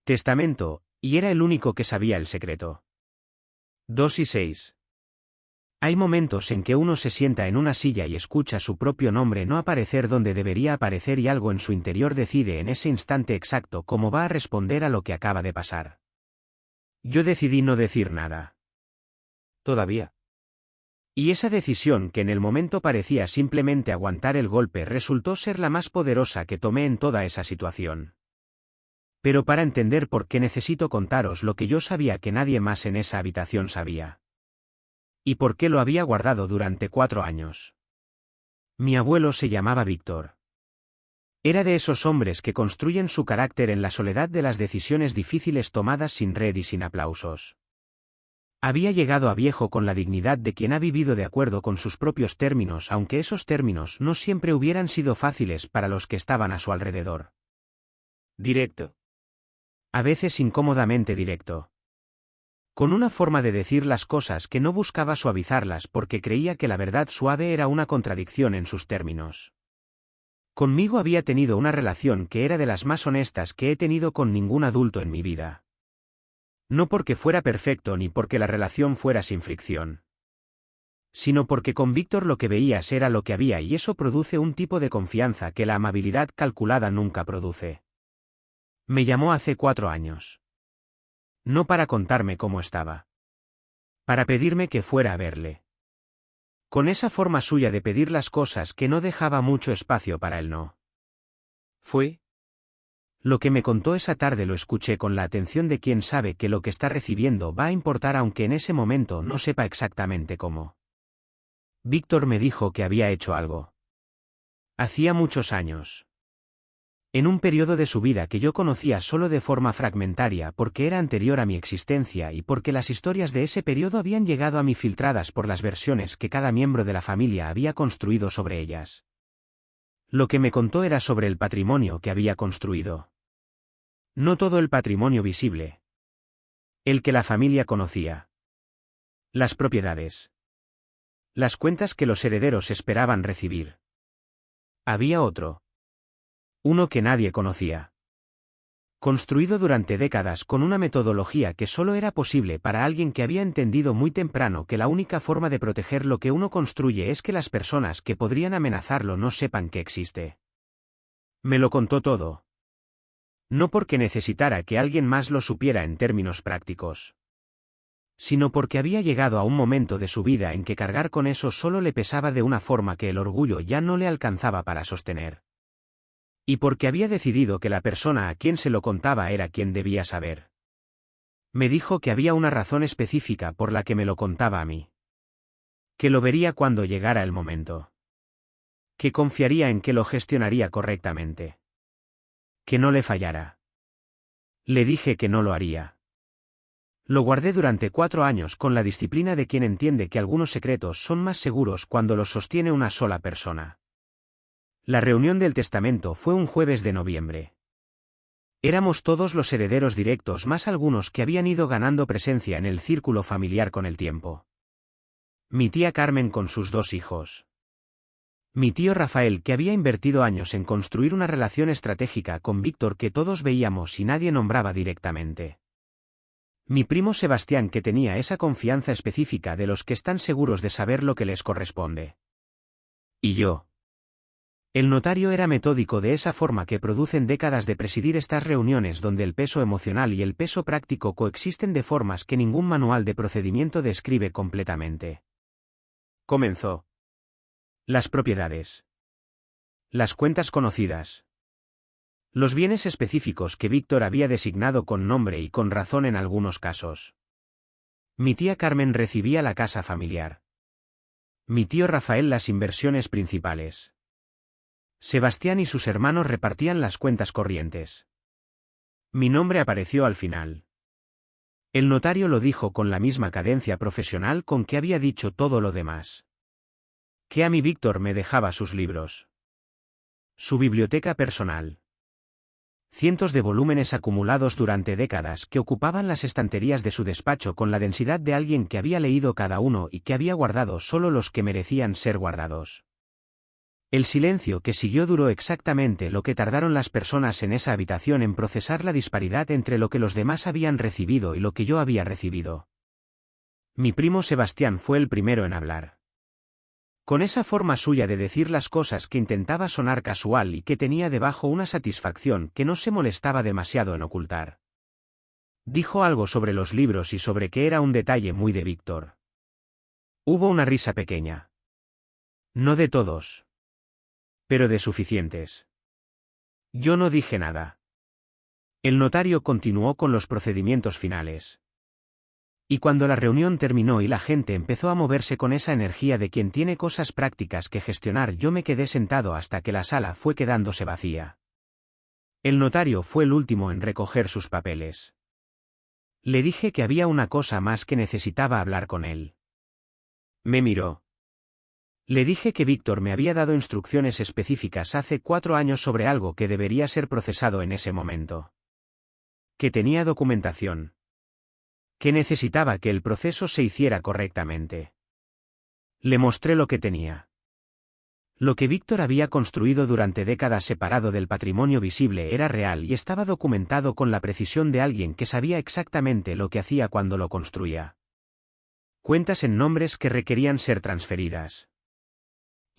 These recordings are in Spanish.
Testamento, y era el único que sabía el secreto. 2 y 6. Hay momentos en que uno se sienta en una silla y escucha su propio nombre no aparecer donde debería aparecer y algo en su interior decide en ese instante exacto cómo va a responder a lo que acaba de pasar. Yo decidí no decir nada. Todavía. Y esa decisión que en el momento parecía simplemente aguantar el golpe resultó ser la más poderosa que tomé en toda esa situación. Pero para entender por qué necesito contaros lo que yo sabía que nadie más en esa habitación sabía. Y por qué lo había guardado durante 4 años. Mi abuelo se llamaba Víctor. Era de esos hombres que construyen su carácter en la soledad de las decisiones difíciles tomadas sin red y sin aplausos. Había llegado a viejo con la dignidad de quien ha vivido de acuerdo con sus propios términos, aunque esos términos no siempre hubieran sido fáciles para los que estaban a su alrededor. Directo. A veces incómodamente directo. Con una forma de decir las cosas que no buscaba suavizarlas porque creía que la verdad suave era una contradicción en sus términos. Conmigo había tenido una relación que era de las más honestas que he tenido con ningún adulto en mi vida. No porque fuera perfecto ni porque la relación fuera sin fricción. Sino porque con Víctor lo que veías era lo que había y eso produce un tipo de confianza que la amabilidad calculada nunca produce. Me llamó hace 4 años. No para contarme cómo estaba. Para pedirme que fuera a verle. Con esa forma suya de pedir las cosas que no dejaba mucho espacio para el no. Fue. Lo que me contó esa tarde lo escuché con la atención de quien sabe que lo que está recibiendo va a importar aunque en ese momento no sepa exactamente cómo. Víctor me dijo que había hecho algo. Hacía muchos años. En un periodo de su vida que yo conocía solo de forma fragmentaria porque era anterior a mi existencia y porque las historias de ese periodo habían llegado a mí filtradas por las versiones que cada miembro de la familia había construido sobre ellas. Lo que me contó era sobre el patrimonio que había construido. No todo el patrimonio visible. El que la familia conocía. Las propiedades. Las cuentas que los herederos esperaban recibir. Había otro. Uno que nadie conocía. Construido durante décadas con una metodología que solo era posible para alguien que había entendido muy temprano que la única forma de proteger lo que uno construye es que las personas que podrían amenazarlo no sepan que existe. Me lo contó todo. No porque necesitara que alguien más lo supiera en términos prácticos. Sino porque había llegado a un momento de su vida en que cargar con eso solo le pesaba de una forma que el orgullo ya no le alcanzaba para sostener. Y porque había decidido que la persona a quien se lo contaba era quien debía saber. Me dijo que había una razón específica por la que me lo contaba a mí. Que lo vería cuando llegara el momento. Que confiaría en que lo gestionaría correctamente. Que no le fallara. Le dije que no lo haría. Lo guardé durante 4 años con la disciplina de quien entiende que algunos secretos son más seguros cuando los sostiene una sola persona. La reunión del testamento fue un jueves de noviembre. Éramos todos los herederos directos más algunos que habían ido ganando presencia en el círculo familiar con el tiempo. Mi tía Carmen con sus 2 hijos. Mi tío Rafael que había invertido años en construir una relación estratégica con Víctor que todos veíamos y nadie nombraba directamente. Mi primo Sebastián que tenía esa confianza específica de los que están seguros de saber lo que les corresponde. Y yo. El notario era metódico de esa forma que producen décadas de presidir estas reuniones donde el peso emocional y el peso práctico coexisten de formas que ningún manual de procedimiento describe completamente. Comenzó. Las propiedades. Las cuentas conocidas. Los bienes específicos que Víctor había designado con nombre y con razón en algunos casos. Mi tía Carmen recibía la casa familiar. Mi tío Rafael las inversiones principales. Sebastián y sus hermanos repartían las cuentas corrientes. Mi nombre apareció al final. El notario lo dijo con la misma cadencia profesional con que había dicho todo lo demás. Que a mí Víctor me dejaba sus libros. Su biblioteca personal. Cientos de volúmenes acumulados durante décadas que ocupaban las estanterías de su despacho con la densidad de alguien que había leído cada uno y que había guardado solo los que merecían ser guardados. El silencio que siguió duró exactamente lo que tardaron las personas en esa habitación en procesar la disparidad entre lo que los demás habían recibido y lo que yo había recibido. Mi primo Sebastián fue el primero en hablar. Con esa forma suya de decir las cosas que intentaba sonar casual y que tenía debajo una satisfacción que no se molestaba demasiado en ocultar. Dijo algo sobre los libros y sobre que era un detalle muy de Víctor. Hubo una risa pequeña. No de todos. Pero de suficientes. Yo no dije nada. El notario continuó con los procedimientos finales. Y cuando la reunión terminó y la gente empezó a moverse con esa energía de quien tiene cosas prácticas que gestionar, yo me quedé sentado hasta que la sala fue quedándose vacía. El notario fue el último en recoger sus papeles. Le dije que había una cosa más que necesitaba hablar con él. Me miró. Le dije que Víctor me había dado instrucciones específicas hace 4 años sobre algo que debería ser procesado en ese momento. Que tenía documentación. Que necesitaba que el proceso se hiciera correctamente. Le mostré lo que tenía. Lo que Víctor había construido durante décadas separado del patrimonio visible era real y estaba documentado con la precisión de alguien que sabía exactamente lo que hacía cuando lo construía. Cuentas en nombres que requerían ser transferidas.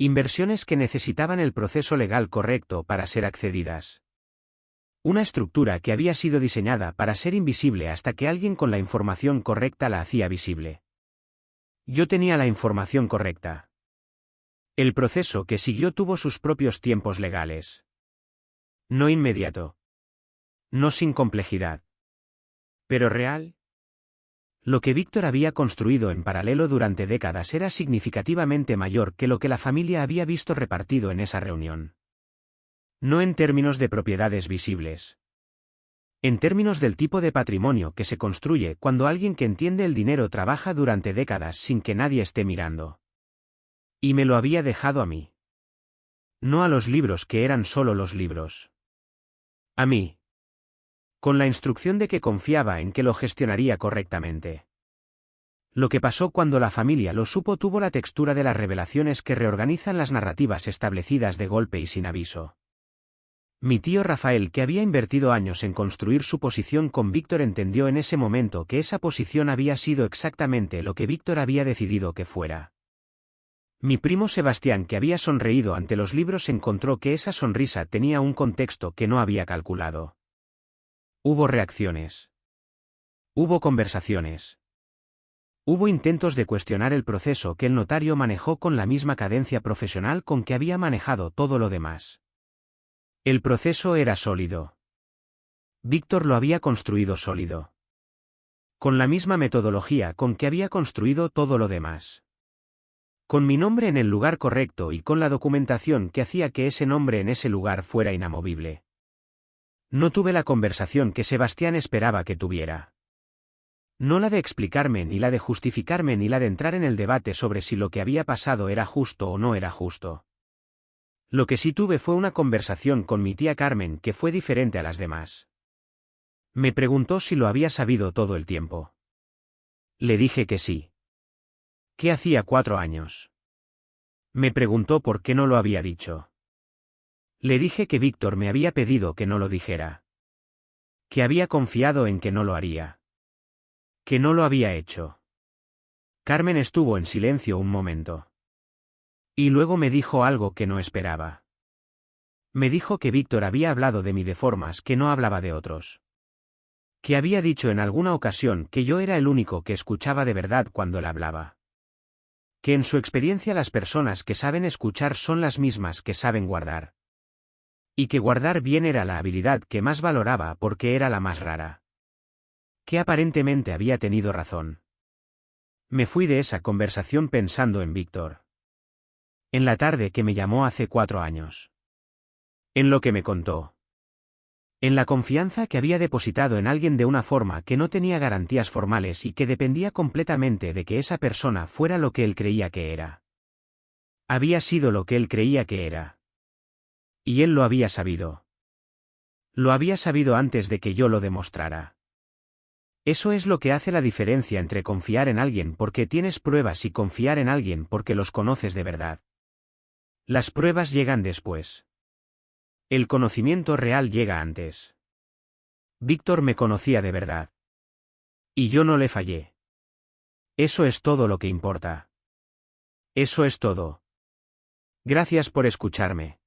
Inversiones que necesitaban el proceso legal correcto para ser accedidas. Una estructura que había sido diseñada para ser invisible hasta que alguien con la información correcta la hacía visible. Yo tenía la información correcta. El proceso que siguió tuvo sus propios tiempos legales. No inmediato. No sin complejidad. Pero real. Lo que Víctor había construido en paralelo durante décadas era significativamente mayor que lo que la familia había visto repartido en esa reunión. No en términos de propiedades visibles. En términos del tipo de patrimonio que se construye cuando alguien que entiende el dinero trabaja durante décadas sin que nadie esté mirando. Y me lo había dejado a mí. No a los libros que eran solo los libros. A mí. Con la instrucción de que confiaba en que lo gestionaría correctamente. Lo que pasó cuando la familia lo supo tuvo la textura de las revelaciones que reorganizan las narrativas establecidas de golpe y sin aviso. Mi tío Rafael, que había invertido años en construir su posición con Víctor, entendió en ese momento que esa posición había sido exactamente lo que Víctor había decidido que fuera. Mi primo Sebastián, que había sonreído ante los libros, encontró que esa sonrisa tenía un contexto que no había calculado. Hubo reacciones. Hubo conversaciones. Hubo intentos de cuestionar el proceso que el notario manejó con la misma cadencia profesional con que había manejado todo lo demás. El proceso era sólido. Víctor lo había construido sólido. Con la misma metodología con que había construido todo lo demás. Con mi nombre en el lugar correcto y con la documentación que hacía que ese nombre en ese lugar fuera inamovible. No tuve la conversación que Sebastián esperaba que tuviera. No la de explicarme, ni la de justificarme, ni la de entrar en el debate sobre si lo que había pasado era justo o no era justo. Lo que sí tuve fue una conversación con mi tía Carmen que fue diferente a las demás. Me preguntó si lo había sabido todo el tiempo. Le dije que sí. ¿Qué hacía 4 años? Me preguntó por qué no lo había dicho. Le dije que Víctor me había pedido que no lo dijera. Que había confiado en que no lo haría. Que no lo había hecho. Carmen estuvo en silencio un momento. Y luego me dijo algo que no esperaba. Me dijo que Víctor había hablado de mí de formas que no hablaba de otros. Que había dicho en alguna ocasión que yo era el único que escuchaba de verdad cuando él hablaba. Que en su experiencia las personas que saben escuchar son las mismas que saben guardar. Y que guardar bien era la habilidad que más valoraba porque era la más rara. Que aparentemente había tenido razón. Me fui de esa conversación pensando en Víctor. En la tarde que me llamó hace 4 años. En lo que me contó. En la confianza que había depositado en alguien de una forma que no tenía garantías formales y que dependía completamente de que esa persona fuera lo que él creía que era. Había sido lo que él creía que era. Y él lo había sabido. Lo había sabido antes de que yo lo demostrara. Eso es lo que hace la diferencia entre confiar en alguien porque tienes pruebas y confiar en alguien porque los conoces de verdad. Las pruebas llegan después. El conocimiento real llega antes. Víctor me conocía de verdad. Y yo no le fallé. Eso es todo lo que importa. Eso es todo. Gracias por escucharme.